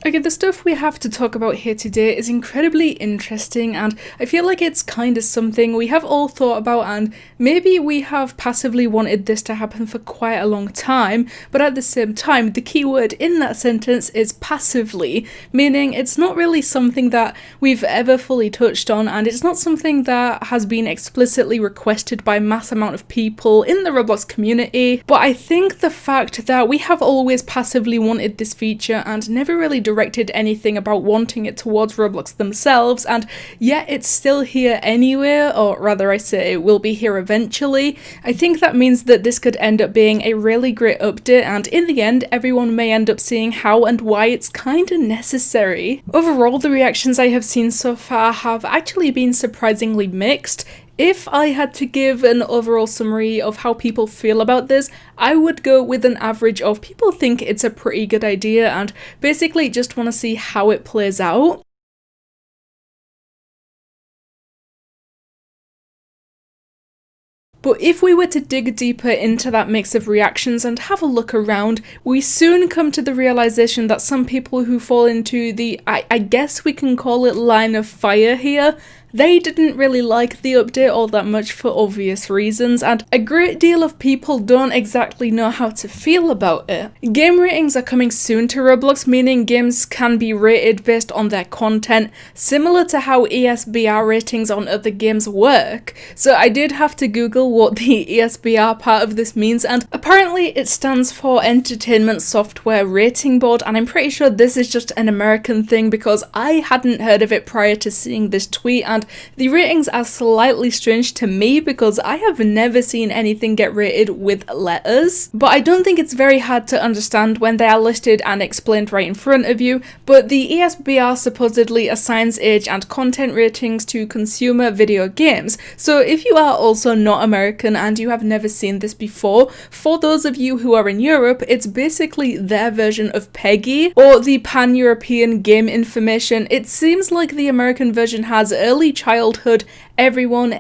Okay, the stuff we have to talk about here today is incredibly interesting, and I feel like it's kind of something we have all thought about, and maybe we have passively wanted this to happen for quite a long time, but at the same time, the key word in that sentence is passively, meaning it's not really something that we've ever fully touched on, and it's not something that has been explicitly requested by a mass amount of people in the Roblox community, but I think the fact that we have always passively wanted this feature and never really directed anything about wanting it towards Roblox themselves, and yet it's still here anyway, or rather I say it will be here eventually. I think that means that this could end up being a really great update, and in the end everyone may end up seeing how and why it's kinda necessary. Overall, the reactions I have seen so far have actually been surprisingly mixed. If I had to give an overall summary of how people feel about this, I would go with an average of people think it's a pretty good idea and basically just want to see how it plays out. But if we were to dig deeper into that mix of reactions and have a look around, we soon come to the realization that some people who fall into the, I guess we can call it line of fire here, they didn't really like the update all that much for obvious reasons, and a great deal of people don't exactly know how to feel about it. Game ratings are coming soon to Roblox, meaning games can be rated based on their content, similar to how ESBR ratings on other games work. So I did have to Google what the ESBR part of this means, and apparently it stands for Entertainment Software Rating Board, and I'm pretty sure this is just an American thing because I hadn't heard of it prior to seeing this tweet, and the ratings are slightly strange to me because I have never seen anything get rated with letters. But I don't think it's very hard to understand when they are listed and explained right in front of you, but the ESBR supposedly assigns age and content ratings to consumer video games. So if you are also not American and you have never seen this before, for those of you who are in Europe, it's basically their version of PEGI, or the Pan-European Game Information. It seems like the American version has early childhood, everyone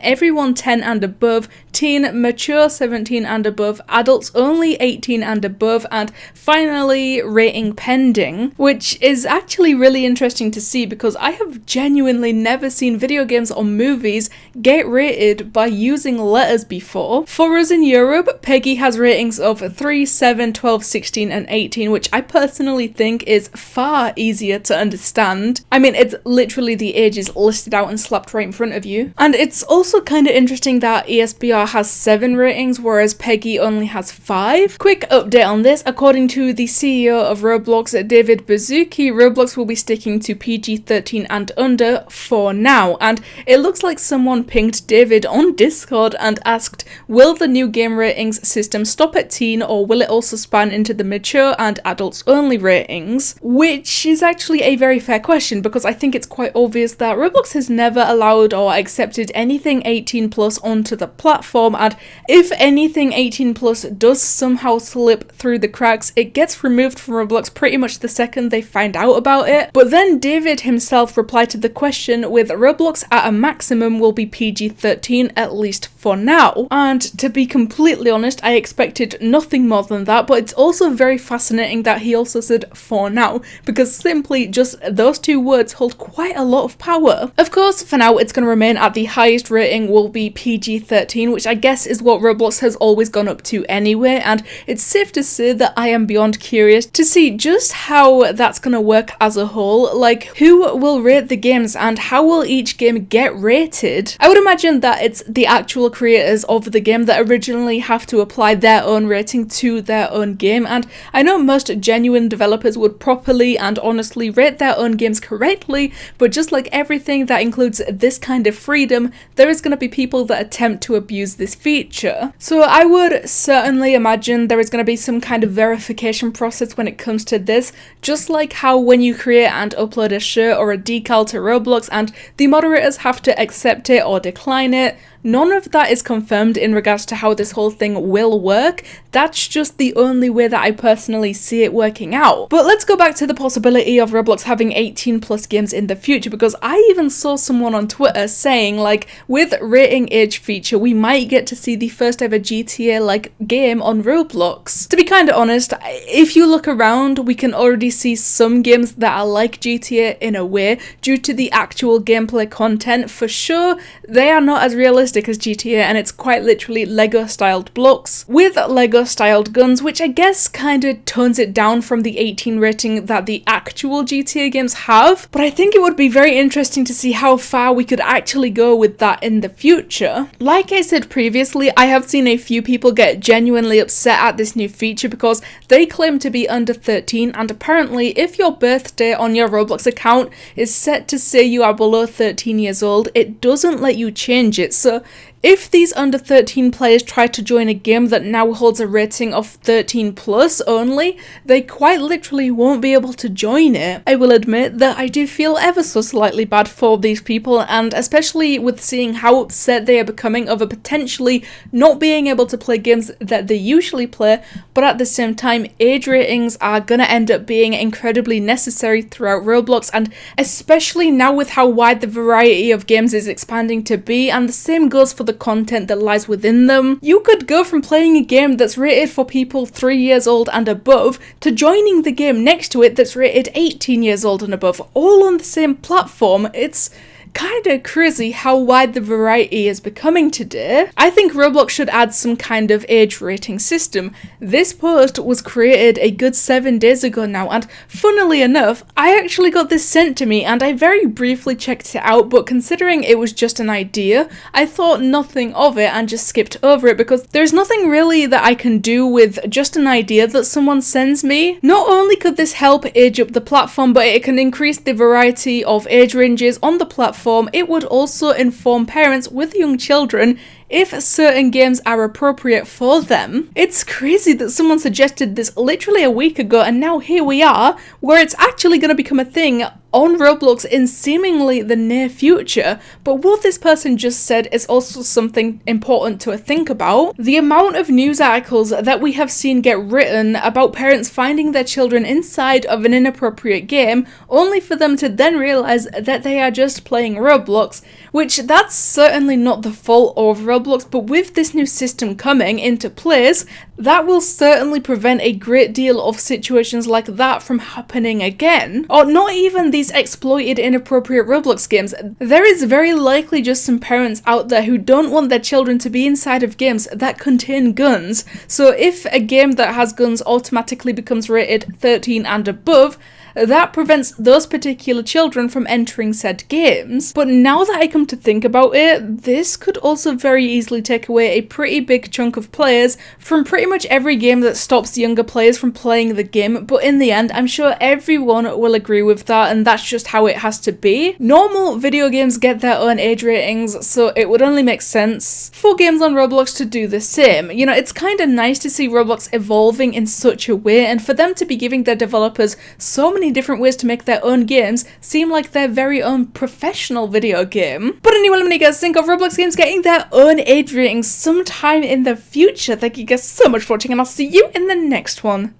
10 and above, teen, mature 17 and above, adults only 18 and above, and finally rating pending, which is actually really interesting to see because I have genuinely never seen video games or movies get rated by using letters before. For us in Europe, PEGI has ratings of 3, 7, 12, 16 and 18, which I personally think is far easier to understand. I mean, it's literally the ages listed out and slapped right in front of you. And it's also kind of interesting that ESBR has 7 ratings, whereas PEGI only has 5. Quick update on this: according to the CEO of Roblox, David Baszucki, Roblox will be sticking to PG-13 and under for now, and it looks like someone pinged David on Discord and asked, will the new game ratings system stop at teen, or will it also span into the mature and adults only ratings? Which is actually a very fair question, because I think it's quite obvious that Roblox has never allowed or accepted anything 18 plus onto the platform, and if anything 18 plus does somehow slip through the cracks, it gets removed from Roblox pretty much the second they find out about it. But then David himself replied to the question with, Roblox at a maximum will be PG-13 at least for now. And to be completely honest, I expected nothing more than that, but it's also very fascinating that he also said for now, because simply just those two words hold quite a lot of power. Of course, for now it's going to remain at the highest rating will be PG-13, which I guess is what Roblox has always gone up to anyway, and it's safe to say that I am beyond curious to see just how that's going to work as a whole. Like, who will rate the games and how will each game get rated? I would imagine that it's the actual creators of the game that originally have to apply their own rating to their own game, and I know most genuine developers would properly and honestly rate their own games correctly, but just like everything that includes this kind of freedom, there is going to be people that attempt to abuse this feature. So I would certainly imagine there is going to be some kind of verification process when it comes to this, just like how when you create and upload a shirt or a decal to Roblox and the moderators have to accept it or decline it, None of that is confirmed in regards to how this whole thing will work. That's just the only way that I personally see it working out. But let's go back to the possibility of Roblox having 18 plus games in the future, because I even saw someone on Twitter saying, like, with rating age feature, we might get to see the first ever GTA-like game on Roblox. To be kind of honest, if you look around, we can already see some games that are like GTA in a way, due to the actual gameplay content. For sure, they are not as realistic as GTA, and it's quite literally Lego-styled blocks with Lego-styled guns, which I guess kind of tones it down from the 18 rating that the actual GTA games have. But I think it would be very interesting to see how far we could actually go with that in the future. Like I said previously, I have seen a few people get genuinely upset at this new feature because they claim to be under 13, and apparently if your birthday on your Roblox account is set to say you are below 13 years old, it doesn't let you change it. So if these under 13 players try to join a game that now holds a rating of 13 plus only, they quite literally won't be able to join it. I will admit that I do feel ever so slightly bad for these people, and especially with seeing how upset they are becoming over potentially not being able to play games that they usually play, but at the same time age ratings are gonna end up being incredibly necessary throughout Roblox, and especially now with how wide the variety of games is expanding to be, and the same goes for the content that lies within them. You could go from playing a game that's rated for people 3 years old and above to joining the game next to it that's rated 18 years old and above, all on the same platform. It's kind of crazy how wide the variety is becoming today. I think Roblox should add some kind of age rating system. This post was created a good 7 days ago now, and funnily enough, I actually got this sent to me and I very briefly checked it out, but considering it was just an idea, I thought nothing of it and just skipped over it because there's nothing really that I can do with just an idea that someone sends me. Not only could this help age up the platform, but it can increase the variety of age ranges on the platform. It would also inform parents with young children if certain games are appropriate for them. It's crazy that someone suggested this literally a week ago, and now here we are, where it's actually going to become a thing on Roblox in seemingly the near future. But what this person just said is also something important to think about. The amount of news articles that we have seen get written about parents finding their children inside of an inappropriate game, only for them to then realize that they are just playing Roblox, which that's certainly not the fault of Roblox, but with this new system coming into place, that will certainly prevent a great deal of situations like that from happening again. Or not even these exploited inappropriate Roblox games. There is very likely just some parents out there who don't want their children to be inside of games that contain guns. So if a game that has guns automatically becomes rated 13 and above, that prevents those particular children from entering said games. But now that I come to think about it, this could also very easily take away a pretty big chunk of players from pretty much every game that stops younger players from playing the game. But in the end, I'm sure everyone will agree with that, and that's just how it has to be. Normal video games get their own age ratings, so it would only make sense for games on Roblox to do the same. You know, it's kind of nice to see Roblox evolving in such a way, and for them to be giving their developers so many different ways to make their own games seem like their very own professional video game. But anyway, let me guys think of Roblox games getting their own age ratings sometime in the future. Thank you guys so much for watching, and I'll see you in the next one.